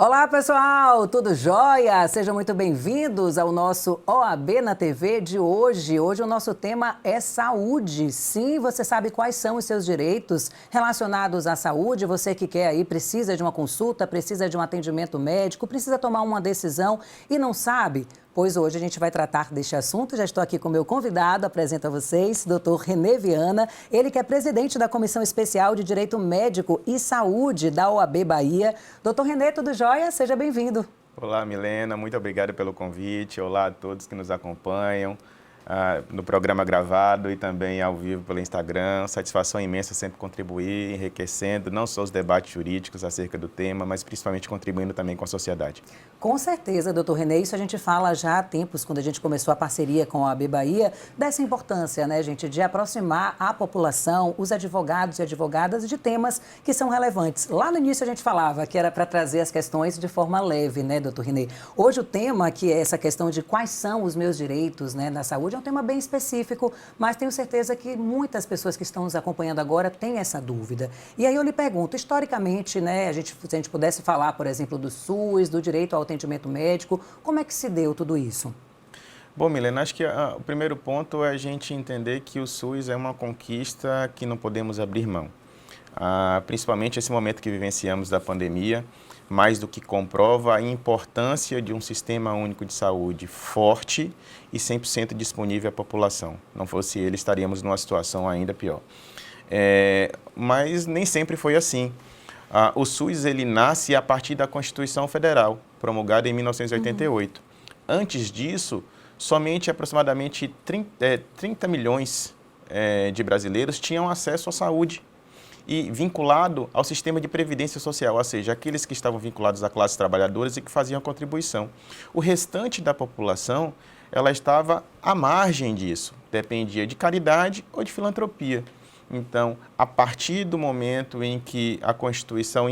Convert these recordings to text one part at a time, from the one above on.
Olá, pessoal! Tudo jóia? Sejam muito bem-vindos ao nosso OAB na TV de hoje. Hoje o nosso tema é saúde. Sim, você sabe quais são os seus direitos relacionados à saúde? Você que quer aí, precisa de uma consulta, precisa de um atendimento médico, precisa tomar uma decisão e não sabe? Pois hoje a gente vai tratar deste assunto. Já estou aqui com o meu convidado, apresento a vocês, Dr. René Viana, ele que é presidente da Comissão Especial de Direito Médico e Saúde da OAB Bahia. Dr. René, tudo jóia? Seja bem-vindo. Olá, Milena, muito obrigado pelo convite. Olá a todos que nos acompanham no programa gravado e também ao vivo pelo Instagram. Satisfação imensa sempre contribuir, enriquecendo não só os debates jurídicos acerca do tema, mas principalmente contribuindo também com a sociedade. Com certeza, doutor René, isso a gente fala já há tempos, quando a gente começou a parceria com a OAB Bahia, dessa importância, né, gente, de aproximar a população, os advogados e advogadas de temas que são relevantes. Lá no início a gente falava que era para trazer as questões de forma leve, né, doutor René? Hoje o tema, que é essa questão de quais são os meus direitos, né, na saúde, é um tema bem específico, mas tenho certeza que muitas pessoas que estão nos acompanhando agora têm essa dúvida. E aí eu lhe pergunto, historicamente, né, se a gente pudesse falar, por exemplo, do SUS, do direito ao atendimento médico, como é que se deu tudo isso? Bom, Milena, acho que o primeiro ponto é a gente entender que o SUS é uma conquista que não podemos abrir mão. Principalmente esse momento que vivenciamos da pandemia, mais do que comprova a importância de um sistema único de saúde forte e 100% disponível à população. Não fosse ele, estaríamos numa situação ainda pior. Mas nem sempre foi assim. O SUS ele nasce a partir da Constituição Federal, promulgada em 1988. Antes disso, somente aproximadamente 30 milhões de brasileiros tinham acesso à saúde e vinculado ao sistema de previdência social, ou seja, aqueles que estavam vinculados à classe trabalhadora e que faziam a contribuição. O restante da população, ela estava à margem disso, dependia de caridade ou de filantropia. Então, a partir do momento em que a Constituição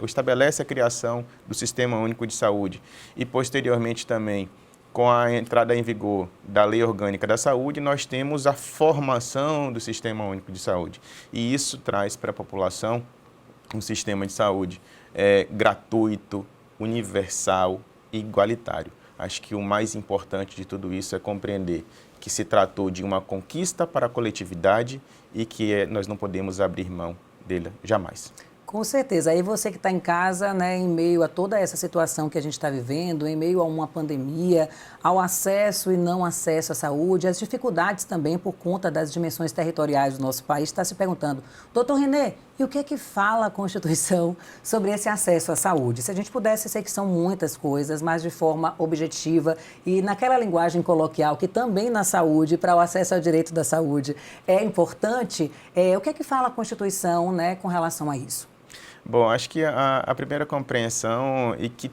estabelece a criação do Sistema Único de Saúde e, posteriormente também, com a entrada em vigor da Lei Orgânica da Saúde, nós temos a formação do Sistema Único de Saúde. E isso traz para a população um sistema de saúde gratuito, universal e igualitário. Acho que o mais importante de tudo isso é compreender que se tratou de uma conquista para a coletividade e que nós não podemos abrir mão dele jamais. Com certeza. Aí você que está em casa, né, em meio a toda essa situação que a gente está vivendo, em meio a uma pandemia, ao acesso e não acesso à saúde, as dificuldades também por conta das dimensões territoriais do nosso país, está se perguntando, doutor René, e o que é que fala a Constituição sobre esse acesso à saúde? Se a gente pudesse, sei que são muitas coisas, mas de forma objetiva e naquela linguagem coloquial que também na saúde, para o acesso ao direito da saúde, é importante, o que é que fala a Constituição, né, com relação a isso? Bom, acho que a primeira compreensão e que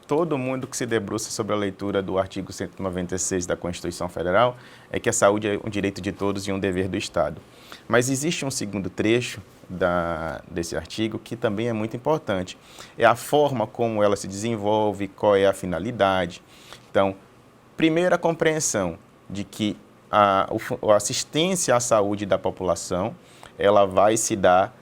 todo mundo que se debruça sobre a leitura do artigo 196 da Constituição Federal é que a saúde é um direito de todos e um dever do Estado. Mas existe um segundo trecho desse artigo que também é muito importante. É a forma como ela se desenvolve, qual é a finalidade. Então, primeira compreensão de que a assistência à saúde da população, ela vai se dar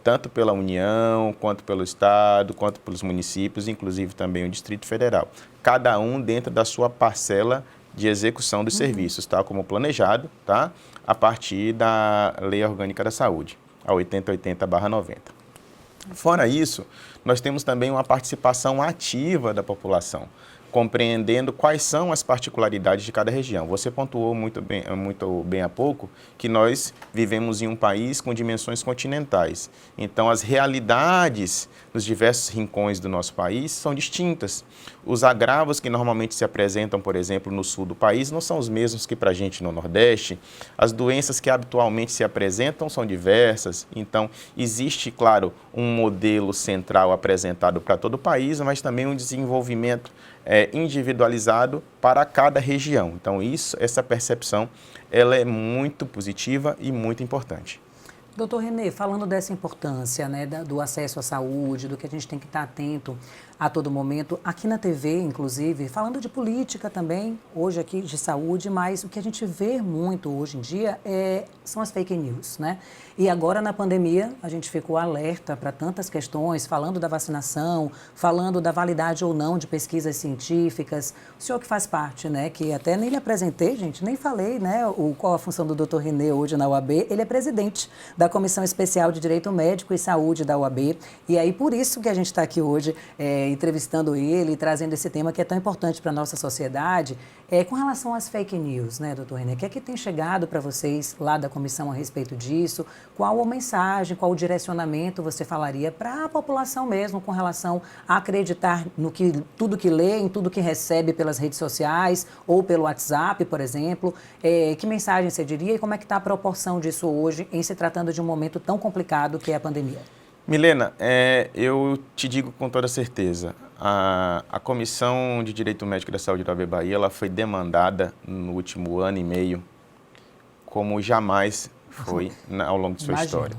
tanto pela União, quanto pelo Estado, quanto pelos municípios, inclusive também o Distrito Federal. Cada um dentro da sua parcela de execução dos serviços, tá? Como planejado, tá? A partir da Lei Orgânica da Saúde, a 8080/90. Fora isso, nós temos também uma participação ativa da população, compreendendo quais são as particularidades de cada região. Você pontuou muito bem há pouco que nós vivemos em um país com dimensões continentais. Então, as realidades nos diversos rincões do nosso país são distintas. Os agravos que normalmente se apresentam, por exemplo, no sul do país, não são os mesmos que para a gente no Nordeste. As doenças que habitualmente se apresentam são diversas. Então, existe, claro, um modelo central apresentado para todo o país, mas também um desenvolvimento individualizado para cada região. Então, essa percepção, ela é muito positiva e muito importante. Doutor Renê, falando dessa importância, né, do acesso à saúde, do que a gente tem que estar atento a todo momento, aqui na TV, inclusive, falando de política também, hoje aqui de saúde, mas o que a gente vê muito hoje em dia são as fake news, né? E agora na pandemia a gente ficou alerta para tantas questões, falando da vacinação, falando da validade ou não de pesquisas científicas. O senhor que faz parte, né, que até nem lhe apresentei, gente, nem falei, né, qual a função do doutor Renê hoje na UAB, ele é presidente da Comissão Especial de Direito Médico e Saúde da UAB, e aí por isso que a gente está aqui hoje entrevistando ele, trazendo esse tema que é tão importante para a nossa sociedade, com relação às fake news, né, doutor Renê? O que é que tem chegado para vocês lá da comissão a respeito disso? Qual a mensagem, qual o direcionamento você falaria para a população mesmo com relação a acreditar no que tudo que lê, em tudo que recebe pelas redes sociais ou pelo WhatsApp, por exemplo? Que mensagem você diria e como é que está a proporção disso hoje em se tratando de um momento tão complicado que é a pandemia? Milena, eu te digo com toda certeza, a Comissão de Direito Médico da Saúde da UAB Bahia, ela foi demandada no último ano e meio como jamais foi ao longo de sua história.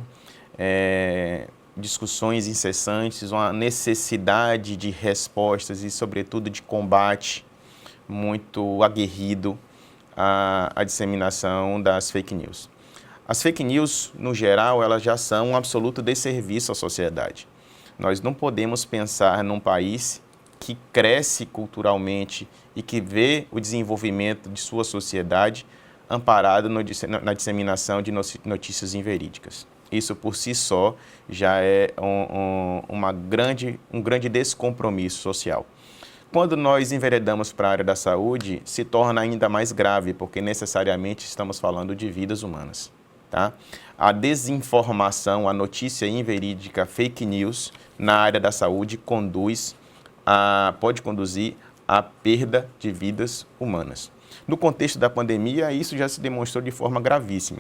Discussões incessantes, uma necessidade de respostas e, sobretudo, de combate muito aguerrido à disseminação das fake news. As fake news, no geral, elas já são um absoluto desserviço à sociedade. Nós não podemos pensar num país que cresce culturalmente e que vê o desenvolvimento de sua sociedade amparado na disseminação de notícias inverídicas. Isso, por si só, já é um grande descompromisso social. Quando nós enveredamos para a área da saúde, se torna ainda mais grave, porque necessariamente estamos falando de vidas humanas. Tá? A desinformação, a notícia inverídica, fake news na área da saúde pode conduzir à perda de vidas humanas. No contexto da pandemia, isso já se demonstrou de forma gravíssima.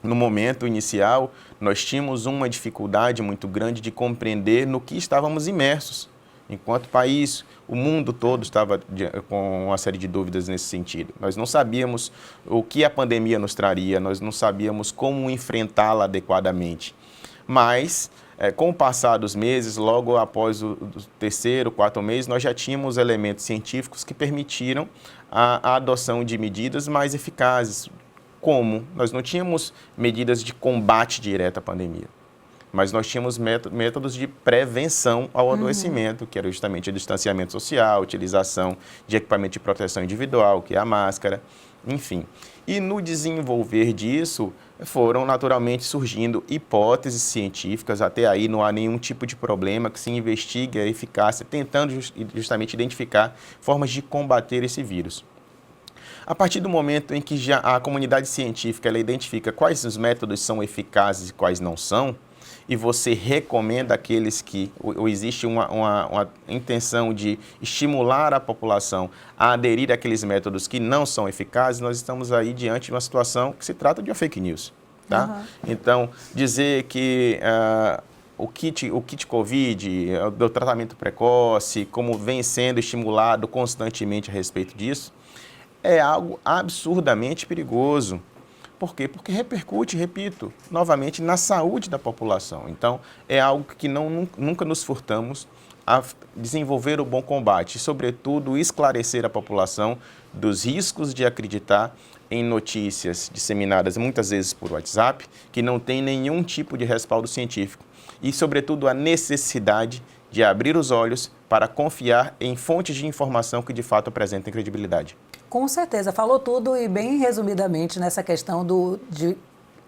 No momento inicial, nós tínhamos uma dificuldade muito grande de compreender no que estávamos imersos. Enquanto país, o mundo todo estava com uma série de dúvidas nesse sentido. Nós não sabíamos o que a pandemia nos traria, nós não sabíamos como enfrentá-la adequadamente. Mas, com o passar dos meses, logo após o terceiro, quarto mês, nós já tínhamos elementos científicos que permitiram a adoção de medidas mais eficazes. Como? Nós não tínhamos medidas de combate direto à pandemia. Mas nós tínhamos métodos de prevenção ao adoecimento, que era justamente o distanciamento social, a utilização de equipamento de proteção individual, que é a máscara, enfim. E no desenvolver disso, foram naturalmente surgindo hipóteses científicas, até aí não há nenhum tipo de problema que se investigue a eficácia, tentando justamente identificar formas de combater esse vírus. A partir do momento em que já a comunidade científica ela identifica quais os métodos são eficazes e quais não são, e você recomenda aqueles que, ou existe uma intenção de estimular a população a aderir àqueles métodos que não são eficazes, nós estamos aí diante de uma situação que se trata de uma fake news. Tá? Então, dizer que o kit Covid, do tratamento precoce, como vem sendo estimulado constantemente a respeito disso, é algo absurdamente perigoso. Por quê? Porque repercute, repito, novamente, na saúde da população. Então, é algo que nunca nos furtamos a desenvolver o bom combate e, sobretudo, esclarecer a população dos riscos de acreditar em notícias disseminadas muitas vezes por WhatsApp, que não tem nenhum tipo de respaldo científico. E, sobretudo, a necessidade de abrir os olhos para confiar em fontes de informação que, de fato, apresentem credibilidade. Com certeza, falou tudo e bem resumidamente nessa questão de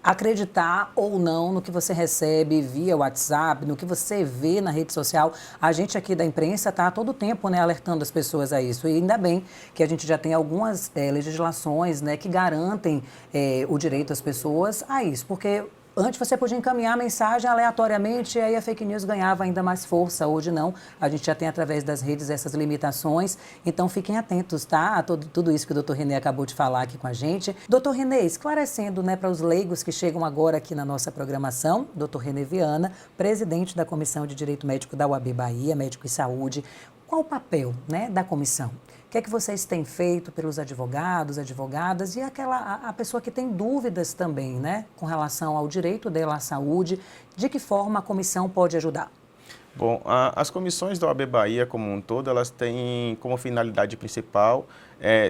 acreditar ou não no que você recebe via WhatsApp, no que você vê na rede social. A gente aqui da imprensa está a todo tempo, né, alertando as pessoas a isso. E ainda bem que a gente já tem algumas legislações, né, que garantem o direito às pessoas a isso, porque antes você podia encaminhar a mensagem aleatoriamente e aí a fake news ganhava ainda mais força. Hoje não, a gente já tem através das redes essas limitações. Então fiquem atentos, tá? A tudo isso que o doutor Renê acabou de falar aqui com a gente. Doutor Renê, esclarecendo, né, para os leigos que chegam agora aqui na nossa programação, doutor Renê Viana, presidente da Comissão de Direito Médico da UAB Bahia, Médico e Saúde. Qual o papel, né, da comissão? que é que vocês têm feito pelos advogados, advogadas e a pessoa que tem dúvidas também, né, com relação ao direito dela à saúde, de que forma a comissão pode ajudar? Bom, as comissões da OAB Bahia como um todo, elas têm como finalidade principal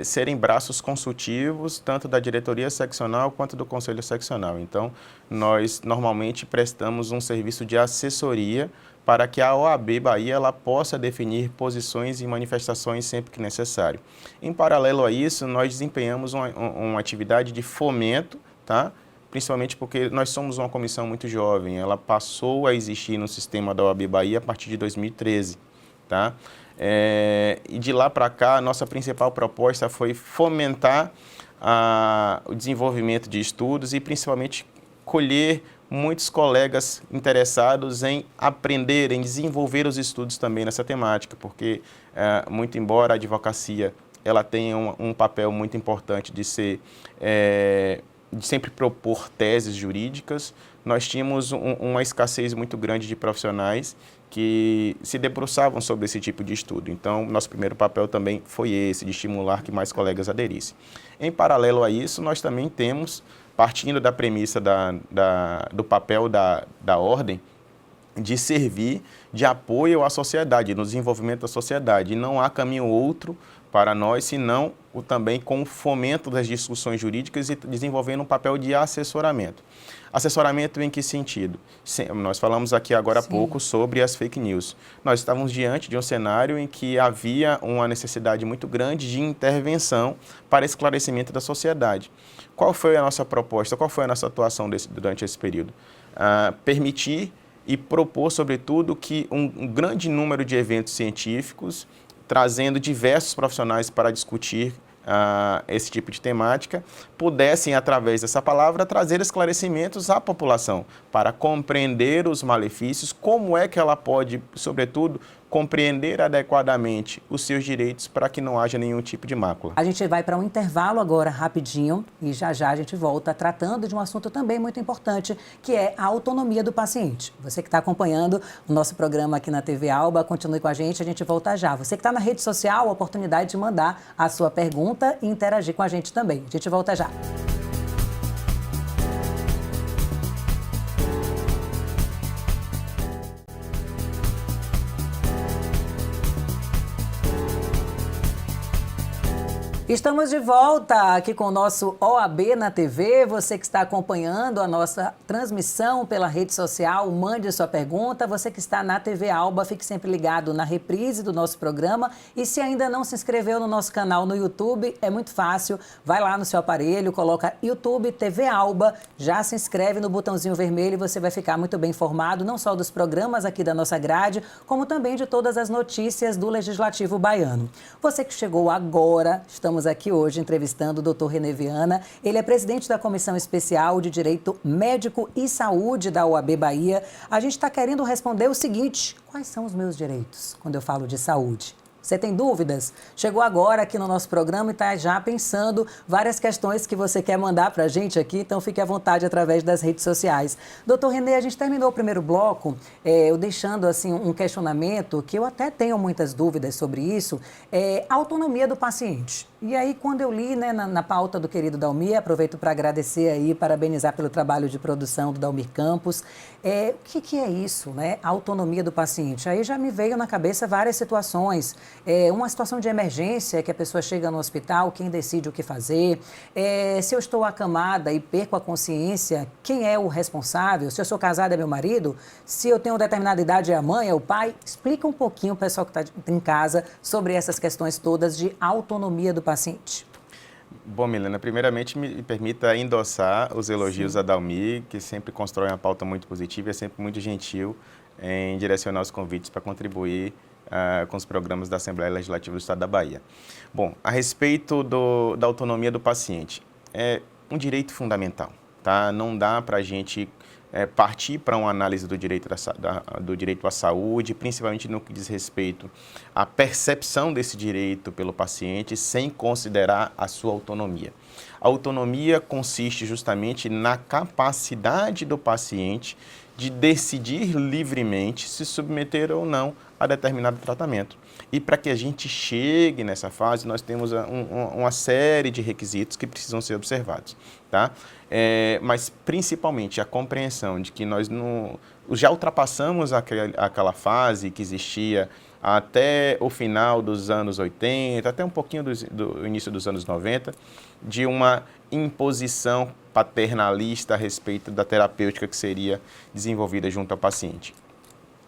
serem braços consultivos, tanto da diretoria seccional quanto do conselho seccional. Então, nós normalmente prestamos um serviço de assessoria para que a OAB Bahia ela possa definir posições e manifestações sempre que necessário. Em paralelo a isso, nós desempenhamos uma atividade de fomento, tá? Principalmente porque nós somos uma comissão muito jovem, ela passou a existir no sistema da OAB Bahia a partir de 2013, tá? E de lá para cá, a nossa principal proposta foi fomentar o desenvolvimento de estudos e principalmente colher muitos colegas interessados em aprender, em desenvolver os estudos também nessa temática, porque muito embora a advocacia ela tenha um papel muito importante de sempre propor teses jurídicas, nós tínhamos uma escassez muito grande de profissionais que se debruçavam sobre esse tipo de estudo. Então, nosso primeiro papel também foi esse, de estimular que mais colegas aderissem. Em paralelo a isso, nós também temos, partindo da premissa do papel da ordem, de servir de apoio à sociedade, no desenvolvimento da sociedade. E não há caminho outro para nós, senão também com o fomento das discussões jurídicas e desenvolvendo um papel de assessoramento. Assessoramento em que sentido? Nós falamos aqui agora há pouco sobre as fake news. Nós estávamos diante de um cenário em que havia uma necessidade muito grande de intervenção para esclarecimento da sociedade. Qual foi a nossa proposta? Qual foi a nossa atuação durante esse período? Permitir e propor, sobretudo, que um grande número de eventos científicos, trazendo diversos profissionais para discutir esse tipo de temática, pudessem, através dessa palavra, trazer esclarecimentos à população, para compreender os malefícios, como é que ela pode, sobretudo, compreender adequadamente os seus direitos para que não haja nenhum tipo de mácula. A gente vai para um intervalo agora, rapidinho, e já já a gente volta tratando de um assunto também muito importante, que é a autonomia do paciente. Você que está acompanhando o nosso programa aqui na TV Alba, continue com a gente volta já. Você que está na rede social, a oportunidade de mandar a sua pergunta e interagir com a gente também. A gente volta já. Estamos de volta aqui com o nosso OAB na TV. Você que está acompanhando a nossa transmissão pela rede social, mande sua pergunta. Você que está na TV Alba, fique sempre ligado na reprise do nosso programa. E se ainda não se inscreveu no nosso canal no YouTube, é muito fácil. Vai lá no seu aparelho, coloca YouTube TV Alba, já se inscreve no botãozinho vermelho e você vai ficar muito bem informado, não só dos programas aqui da nossa grade, como também de todas as notícias do Legislativo baiano. Você que chegou agora, estamos aqui hoje entrevistando o Dr. René Viana. Ele é presidente da Comissão Especial de Direito Médico e Saúde da OAB Bahia. A gente está querendo responder o seguinte: quais são os meus direitos quando eu falo de saúde? Você tem dúvidas? Chegou agora aqui no nosso programa e está já pensando várias questões que você quer mandar para a gente aqui, então fique à vontade através das redes sociais. Doutor René, a gente terminou o primeiro bloco, eu deixando assim um questionamento, que eu até tenho muitas dúvidas sobre isso, a autonomia do paciente. E aí, quando eu li, né, na pauta do querido Dalmir, aproveito para agradecer aí, parabenizar pelo trabalho de produção do Dalmir Campos. O que é isso, né? A autonomia do paciente? Aí já me veio na cabeça várias situações. Uma situação de emergência, que a pessoa chega no hospital, quem decide o que fazer? Se eu estou acamada e perco a consciência, quem é o responsável? Se eu sou casada, é meu marido? Se eu tenho determinada idade, é a mãe, é o pai? Explica um pouquinho, o pessoal que está em casa, sobre essas questões todas de autonomia do paciente. Bom, Milena, primeiramente me permita endossar os elogios a Dalmir, que sempre constrói uma pauta muito positiva e é sempre muito gentil em direcionar os convites para contribuir com os programas da Assembleia Legislativa do Estado da Bahia. Bom, a respeito da autonomia do paciente, é um direito fundamental, tá? Não dá para a gente partir para uma análise do direito à saúde, principalmente no que diz respeito à percepção desse direito pelo paciente, sem considerar a sua autonomia. A autonomia consiste justamente na capacidade do paciente de decidir livremente se submeter ou não a determinado tratamento. E para que a gente chegue nessa fase, nós temos uma série de requisitos que precisam ser observados, tá? Mas principalmente a compreensão de que nós já ultrapassamos aquela fase que existia até o final dos anos 80, até um pouquinho do início dos anos 90, de uma imposição paternalista a respeito da terapêutica que seria desenvolvida junto ao paciente.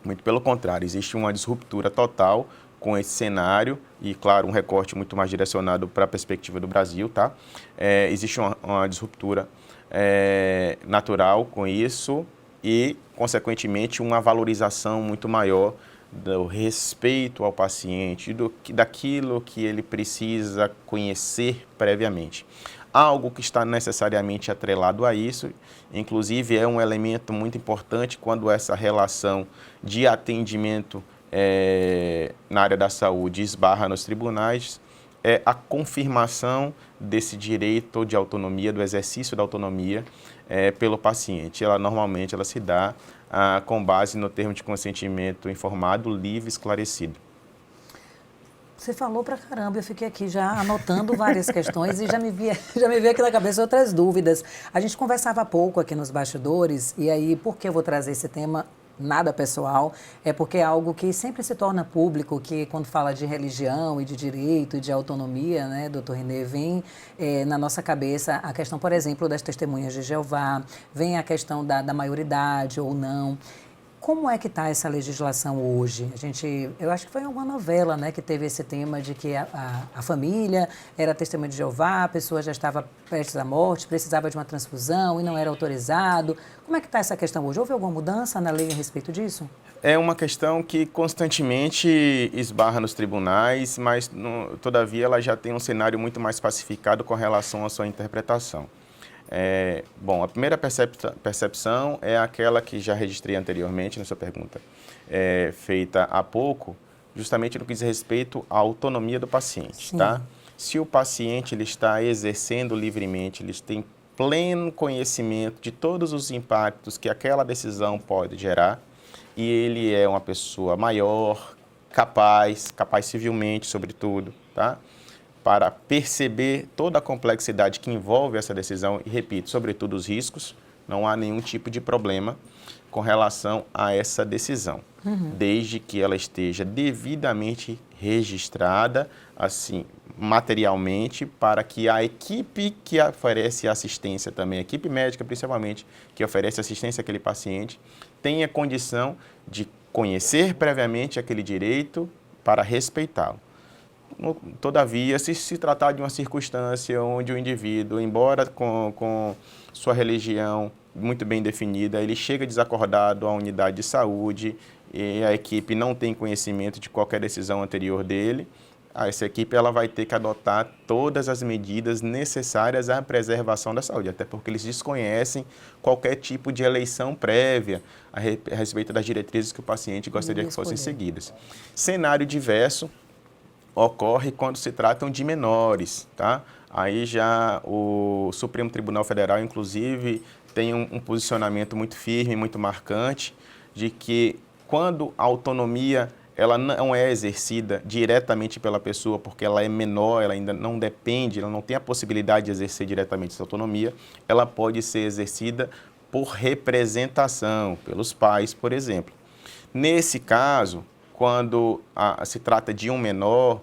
Muito pelo contrário, existe uma disruptura total com esse cenário e, claro, um recorte muito mais direcionado para a perspectiva do Brasil, tá? Existe uma disruptura natural com isso e, consequentemente, uma valorização muito maior do respeito ao paciente, daquilo que ele precisa conhecer previamente. Algo que está necessariamente atrelado a isso, inclusive é um elemento muito importante quando essa relação de atendimento na área da saúde esbarra nos tribunais, é a confirmação desse direito de autonomia, do exercício da autonomia pelo paciente. Normalmente ela se dá com base no termo de consentimento informado, livre e esclarecido. Você falou pra caramba, eu fiquei aqui já anotando várias questões e já me veio aqui na cabeça outras dúvidas. A gente conversava há pouco aqui nos bastidores, e aí, por que eu vou trazer esse tema? Nada pessoal, é porque é algo que sempre se torna público, que quando fala de religião e de direito e de autonomia, né, doutor René, vem na nossa cabeça a questão, por exemplo, das testemunhas de Jeová, vem a questão da maioridade ou não. Como é que está essa legislação hoje? Eu acho que foi alguma novela, né, que teve esse tema de que a família era testemunha de Jeová, a pessoa já estava prestes à morte, precisava de uma transfusão e não era autorizado. Como é que está essa questão hoje? Houve alguma mudança na lei a respeito disso? É uma questão que constantemente esbarra nos tribunais, mas, todavia, ela já tem um cenário muito mais pacificado com relação à sua interpretação. Bom, a primeira percepção é aquela que já registrei anteriormente na sua pergunta, feita há pouco, justamente no que diz respeito à autonomia do paciente, tá? Se o paciente ele está exercendo livremente, ele tem pleno conhecimento de todos os impactos que aquela decisão pode gerar, e ele é uma pessoa maior, capaz civilmente, sobretudo, tá? Para perceber toda a complexidade que envolve essa decisão e, repito, sobretudo os riscos, não há nenhum tipo de problema com relação a essa decisão, desde que ela esteja devidamente registrada, assim, materialmente, para que a equipe que oferece assistência também, a equipe médica principalmente, que oferece assistência àquele paciente, tenha condição de conhecer previamente aquele direito para respeitá-lo. Todavia, se tratar de uma circunstância onde o indivíduo, embora com sua religião muito bem definida, ele chega desacordado à unidade de saúde e a equipe não tem conhecimento de qualquer decisão anterior dele, essa equipe ela vai ter que adotar todas as medidas necessárias à preservação da saúde, até porque eles desconhecem qualquer tipo de eleição prévia a respeito das diretrizes que o paciente gostaria que fossem seguidas. Cenário diverso ocorre quando se tratam de menores, tá? Aí já o Supremo Tribunal Federal, inclusive, tem um posicionamento muito firme, muito marcante, de que quando a autonomia ela não é exercida diretamente pela pessoa, porque ela é menor, ela ainda não depende, ela não tem a possibilidade de exercer diretamente essa autonomia, ela pode ser exercida por representação, pelos pais, por exemplo. Nesse caso, quando se trata de um menor,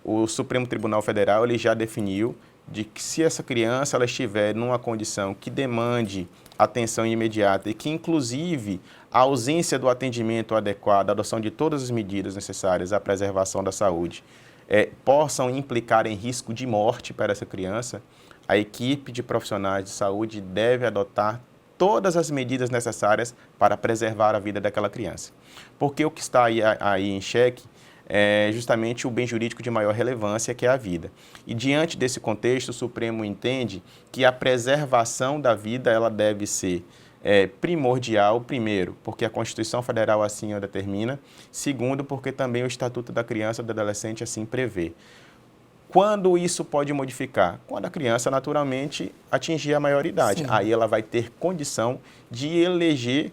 o Supremo Tribunal Federal ele já definiu de que se essa criança ela estiver numa condição que demande atenção imediata e que, inclusive, a ausência do atendimento adequado, a adoção de todas as medidas necessárias à preservação da saúde, possam implicar em risco de morte para essa criança, a equipe de profissionais de saúde deve adotar todas as medidas necessárias para preservar a vida daquela criança. Porque o que está aí em xeque é justamente o bem jurídico de maior relevância, que é a vida. E diante desse contexto, o Supremo entende que a preservação da vida ela deve ser primordial, primeiro, porque a Constituição Federal assim o determina, segundo, porque também o Estatuto da Criança e do Adolescente assim prevê. Quando isso pode modificar? Quando a criança, naturalmente, atingir a maioridade. Sim. Aí ela vai ter condição de eleger,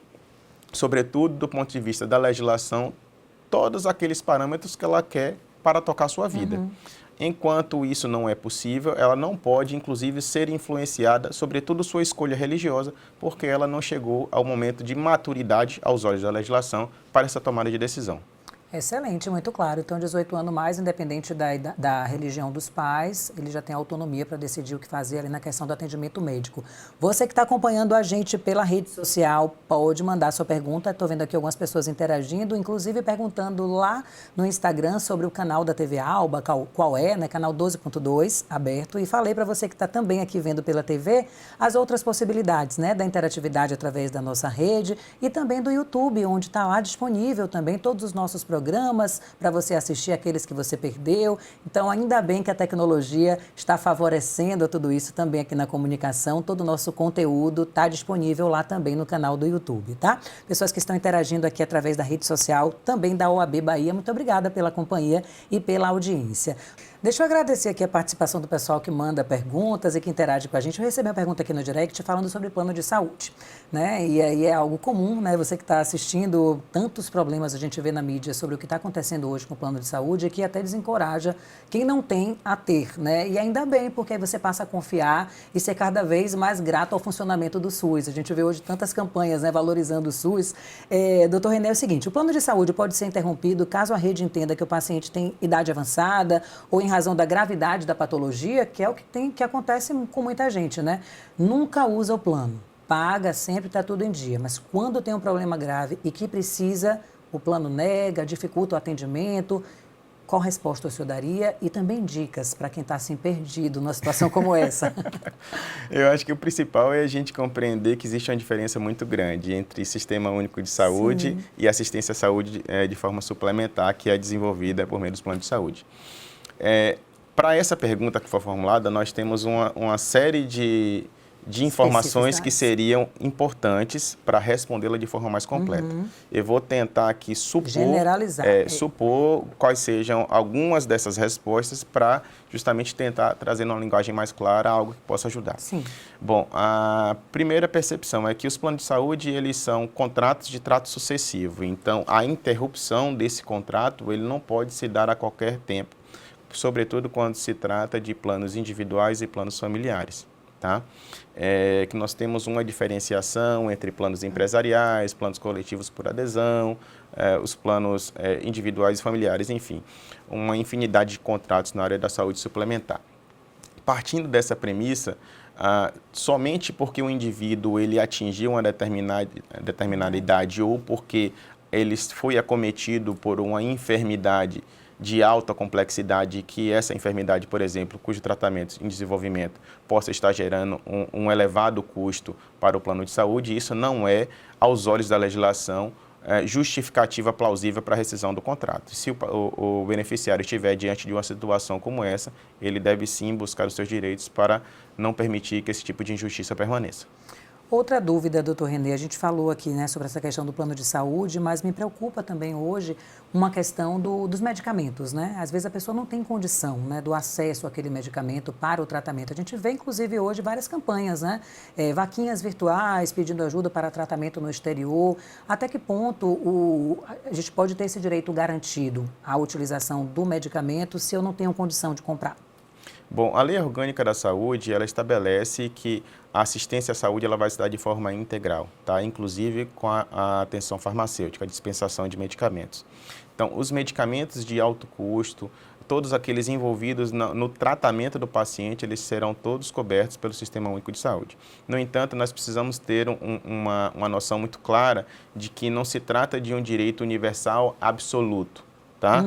sobretudo do ponto de vista da legislação, todos aqueles parâmetros que ela quer para tocar a sua vida. Enquanto isso não é possível, ela não pode, inclusive, ser influenciada, sobretudo sua escolha religiosa, porque ela não chegou ao momento de maturidade aos olhos da legislação para essa tomada de decisão. Excelente, muito claro. Então, 18 anos mais, independente da religião dos pais, ele já tem autonomia para decidir o que fazer ali na questão do atendimento médico. Você que está acompanhando a gente pela rede social, pode mandar sua pergunta. Estou vendo aqui algumas pessoas interagindo, inclusive perguntando lá no Instagram sobre o canal da TV Alba, qual é, né? Canal 12.2, aberto. E falei para você que está também aqui vendo pela TV, as outras possibilidades, né? Da interatividade através da nossa rede e também do YouTube, onde está lá disponível também todos os nossos programas para você assistir aqueles que você perdeu. Então, ainda bem que a tecnologia está favorecendo tudo isso também aqui na comunicação. Todo o nosso conteúdo está disponível lá também no canal do YouTube, tá? Pessoas que estão interagindo aqui através da rede social, também da OAB Bahia, muito obrigada pela companhia e pela audiência. Deixa eu agradecer aqui a participação do pessoal que manda perguntas e que interage com a gente. Eu recebi uma pergunta aqui no direct falando sobre plano de saúde, né? E aí é algo comum, né? Você que está assistindo, tantos problemas a gente vê na mídia sobre o que está acontecendo hoje com o plano de saúde, que até desencoraja quem não tem a ter, né? E ainda bem, porque aí você passa a confiar e ser cada vez mais grato ao funcionamento do SUS. A gente vê hoje tantas campanhas, né, valorizando o SUS. Doutor René, é o seguinte, o plano de saúde pode ser interrompido caso a rede entenda que o paciente tem idade avançada ou em razão da gravidade da patologia, que é o que acontece com muita gente, né? Nunca usa o plano, paga, sempre está tudo em dia, mas quando tem um problema grave e que precisa, o plano nega, dificulta o atendimento. Qual resposta o senhor daria? E também dicas para quem está assim perdido numa situação como essa. Eu acho que o principal é a gente compreender que existe uma diferença muito grande entre Sistema Único de Saúde Sim. e assistência à saúde de forma suplementar, que é desenvolvida por meio dos planos de saúde. Para essa pergunta que foi formulada, nós temos uma série de informações que seriam importantes para respondê-la de forma mais completa. Eu vou tentar aqui supor quais sejam algumas dessas respostas para justamente tentar trazer numa linguagem mais clara algo que possa ajudar. Sim. Bom, a primeira percepção é que os planos de saúde, eles são contratos de trato sucessivo. Então, a interrupção desse contrato, ele não pode se dar a qualquer tempo, sobretudo quando se trata de planos individuais e planos familiares, tá? Que nós temos uma diferenciação entre planos empresariais, planos coletivos por adesão, os planos individuais e familiares, enfim, uma infinidade de contratos na área da saúde suplementar. Partindo dessa premissa, somente porque o indivíduo ele atingiu uma determinada idade ou porque ele foi acometido por uma enfermidade de alta complexidade, que essa enfermidade, por exemplo, cujo tratamento em desenvolvimento possa estar gerando um elevado custo para o plano de saúde, isso não é, aos olhos da legislação, justificativa plausível para a rescisão do contrato. Se o beneficiário estiver diante de uma situação como essa, ele deve sim buscar os seus direitos para não permitir que esse tipo de injustiça permaneça. Outra dúvida, doutor René, a gente falou aqui, né, sobre essa questão do plano de saúde, mas me preocupa também hoje uma questão dos medicamentos, né? Às vezes a pessoa não tem condição, né, do acesso àquele medicamento para o tratamento. A gente vê, inclusive, hoje várias campanhas, né? Vaquinhas virtuais pedindo ajuda para tratamento no exterior. Até que ponto a gente pode ter esse direito garantido à utilização do medicamento se eu não tenho condição de comprar? Bom, a Lei Orgânica da Saúde, ela estabelece que a assistência à saúde ela vai se dar de forma integral, tá? Inclusive com a atenção farmacêutica, a dispensação de medicamentos. Então, os medicamentos de alto custo, todos aqueles envolvidos no tratamento do paciente, eles serão todos cobertos pelo Sistema Único de Saúde. No entanto, nós precisamos ter uma noção muito clara de que não se trata de um direito universal absoluto, tá?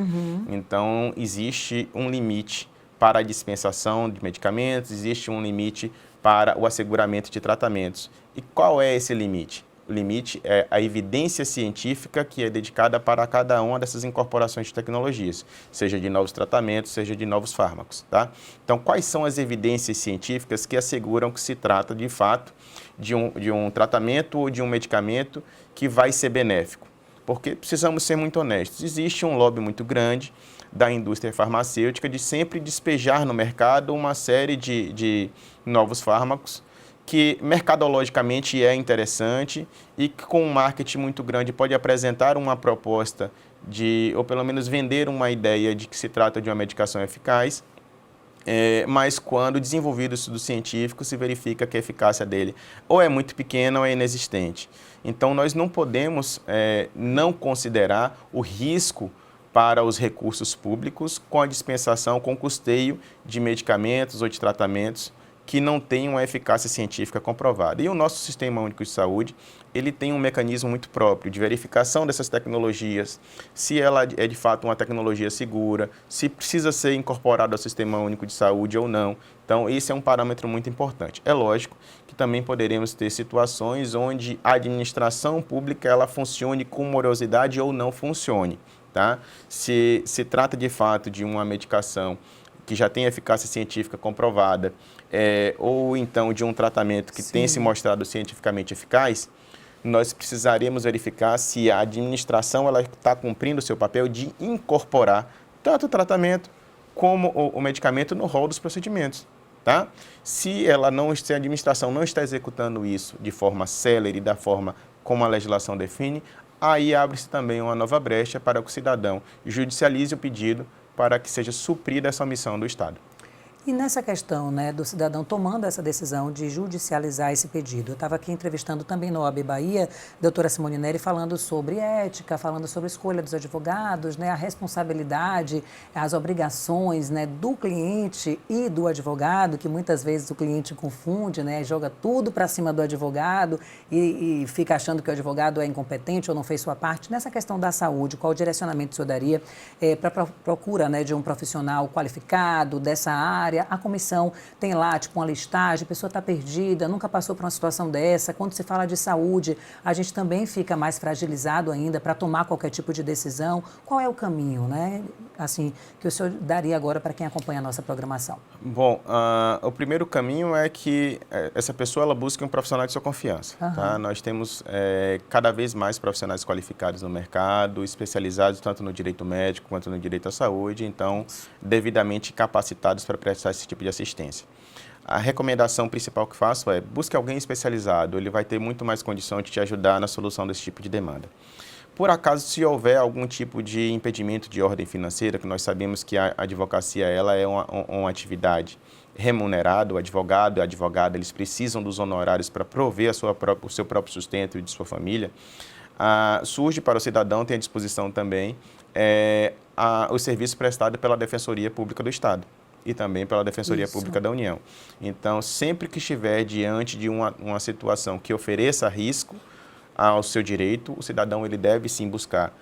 Então, existe um limite para a dispensação de medicamentos, existe um limite para o asseguramento de tratamentos. E qual é esse limite? O limite é a evidência científica que é dedicada para cada uma dessas incorporações de tecnologias, seja de novos tratamentos, seja de novos fármacos, tá? Então, quais são as evidências científicas que asseguram que se trata, de fato, de um tratamento ou de um medicamento que vai ser benéfico? Porque precisamos ser muito honestos. Existe um lobby muito grande da indústria farmacêutica de sempre despejar no mercado uma série de novos fármacos que mercadologicamente é interessante e que com um marketing muito grande pode apresentar uma proposta ou pelo menos vender uma ideia de que se trata de uma medicação eficaz, mas quando desenvolvido o estudo científico se verifica que a eficácia dele ou é muito pequena ou é inexistente. Então nós não podemos não considerar o risco para os recursos públicos com a dispensação, com o custeio de medicamentos ou de tratamentos que não têm uma eficácia científica comprovada. E o nosso Sistema Único de Saúde, ele tem um mecanismo muito próprio de verificação dessas tecnologias, se ela é de fato uma tecnologia segura, se precisa ser incorporada ao Sistema Único de Saúde ou não. Então, esse é um parâmetro muito importante. É lógico que também poderemos ter situações onde a administração pública ela funcione com morosidade ou não funcione. Tá? Se trata de fato de uma medicação que já tem eficácia científica comprovada, ou então de um tratamento que tem se mostrado cientificamente eficaz, nós precisaremos verificar se a administração está cumprindo o seu papel de incorporar tanto o tratamento como o medicamento no rol dos procedimentos. Tá? Se a administração não está executando isso de forma célere, da forma como a legislação define, aí abre-se também uma nova brecha para que o cidadão judicialize o pedido para que seja suprida essa omissão do Estado. E nessa questão, né, do cidadão tomando essa decisão de judicializar esse pedido, eu estava aqui entrevistando também no OAB Bahia, a doutora Simone Neri, falando sobre ética, falando sobre a escolha dos advogados, né, a responsabilidade, as obrigações, né, do cliente e do advogado, que muitas vezes o cliente confunde, né, joga tudo para cima do advogado e fica achando que o advogado é incompetente ou não fez sua parte. Nessa questão da saúde, qual o direcionamento que o senhor daria para a procura, né, de um profissional qualificado dessa área? A comissão tem lá, tipo, uma listagem, a pessoa está perdida, nunca passou por uma situação dessa. Quando se fala de saúde, a gente também fica mais fragilizado ainda para tomar qualquer tipo de decisão. Qual é o caminho, né, assim, que o senhor daria agora para quem acompanha a nossa programação? Bom, o primeiro caminho é que essa pessoa ela busque um profissional de sua confiança. Tá? Nós temos cada vez mais profissionais qualificados no mercado, especializados tanto no direito médico quanto no direito à saúde, então devidamente capacitados para prestar esse tipo de assistência. A recomendação principal que faço é busque alguém especializado, ele vai ter muito mais condição de te ajudar na solução desse tipo de demanda. Por acaso, se houver algum tipo de impedimento de ordem financeira, que nós sabemos que a advocacia ela é uma atividade remunerada, o advogado e a advogada eles precisam dos honorários para prover o seu próprio sustento e de sua família, surge para o cidadão, tem à disposição também o serviço prestado pela Defensoria Pública do Estado e também pela Defensoria Pública da União. Então, sempre que estiver diante de uma situação que ofereça risco ao seu direito, o cidadão ele deve sim buscar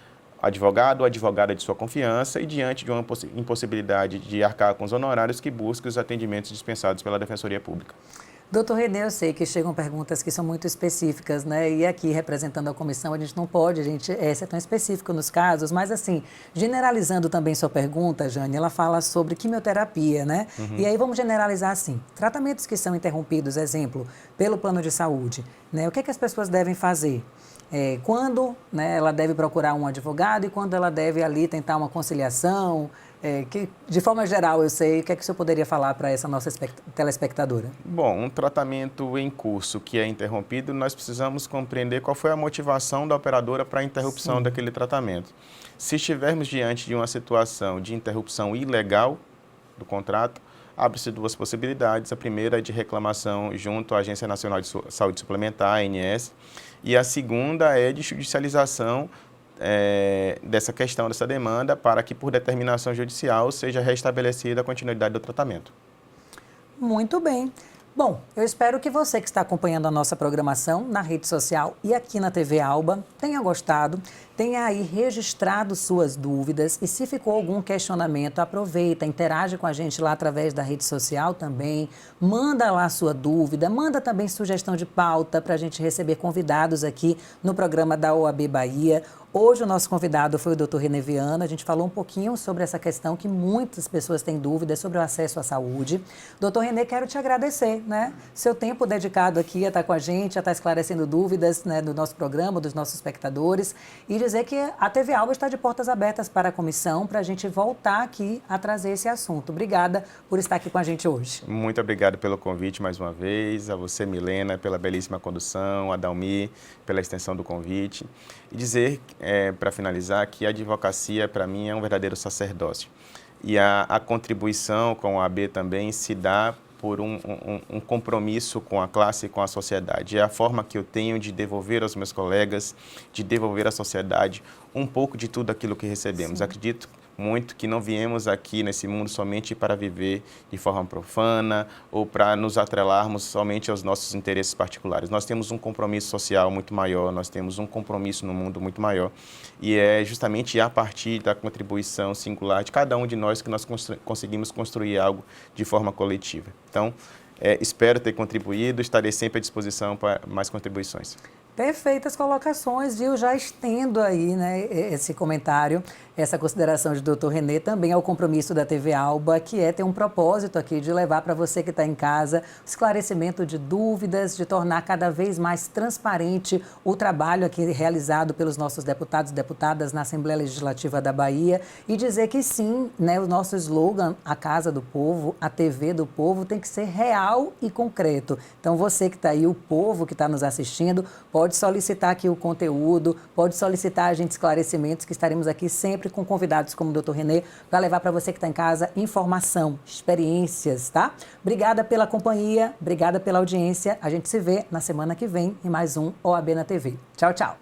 advogado ou advogada de sua confiança e diante de uma impossibilidade de arcar com os honorários que busque os atendimentos dispensados pela Defensoria Pública. Doutor Renê, eu sei que chegam perguntas que são muito específicas, né? E aqui, representando a comissão, a gente não pode, ser tão específico nos casos, mas assim, generalizando também sua pergunta, Jane, ela fala sobre quimioterapia, né? E aí vamos generalizar assim, tratamentos que são interrompidos, exemplo, pelo plano de saúde, né? O que é que as pessoas devem fazer? Quando, né, ela deve procurar um advogado e quando ela deve ali tentar uma conciliação, que de forma geral eu sei, o que é que o senhor poderia falar para essa nossa telespectadora? Bom, um tratamento em curso que é interrompido, nós precisamos compreender qual foi a motivação da operadora para a interrupção daquele tratamento. Se estivermos diante de uma situação de interrupção ilegal do contrato, abre-se duas possibilidades. A primeira é de reclamação junto à Agência Nacional de Saúde Suplementar, ANS, e a segunda é de judicialização dessa questão, dessa demanda, para que, por determinação judicial, seja restabelecida a continuidade do tratamento. Muito bem. Bom, eu espero que você que está acompanhando a nossa programação na rede social e aqui na TV Alba tenha gostado, tenha aí registrado suas dúvidas e se ficou algum questionamento, aproveita, interage com a gente lá através da rede social também, manda lá sua dúvida, manda também sugestão de pauta para a gente receber convidados aqui no programa da OAB Bahia. Hoje o nosso convidado foi o Dr. Renê Viana, a gente falou um pouquinho sobre essa questão que muitas pessoas têm dúvidas sobre o acesso à saúde. Dr. Renê, quero te agradecer né, seu tempo dedicado aqui a estar com a gente, a estar esclarecendo dúvidas, né, do nosso programa, dos nossos espectadores, e dizer que a TV Alba está de portas abertas para a comissão, para a gente voltar aqui a trazer esse assunto. Obrigada por estar aqui com a gente hoje. Muito obrigado pelo convite mais uma vez, a você, Milena, pela belíssima condução, a Dalmi, pela extensão do convite. E dizer, para finalizar, que a advocacia, para mim, é um verdadeiro sacerdócio. E a contribuição com a AB também se dá por um compromisso com a classe e com a sociedade. É a forma que eu tenho de devolver aos meus colegas, de devolver à sociedade um pouco de tudo aquilo que recebemos. Sim. Acredito muito que não viemos aqui nesse mundo somente para viver de forma profana ou para nos atrelarmos somente aos nossos interesses particulares. Nós temos um compromisso social muito maior, nós temos um compromisso no mundo muito maior, e é justamente a partir da contribuição singular de cada um de nós que nós conseguimos construir algo de forma coletiva. Então, espero ter contribuído, estarei sempre à disposição para mais contribuições. Perfeitas colocações, viu? Já estendo aí, né, esse comentário, essa consideração de Dr. René também ao compromisso da TV Alba, que é ter um propósito aqui de levar para você que está em casa esclarecimento de dúvidas, de tornar cada vez mais transparente o trabalho aqui realizado pelos nossos deputados e deputadas na Assembleia Legislativa da Bahia e dizer que sim, né, o nosso slogan, a Casa do Povo, a TV do Povo, tem que ser real e concreto. Então você que está aí, o povo que está nos assistindo, pode solicitar aqui o conteúdo, pode solicitar a gente esclarecimentos, que estaremos aqui sempre com convidados como o Dr. René, para levar para você que está em casa informação, experiências, tá? Obrigada pela companhia, obrigada pela audiência. A gente se vê na semana que vem em mais um OAB na TV. Tchau, tchau.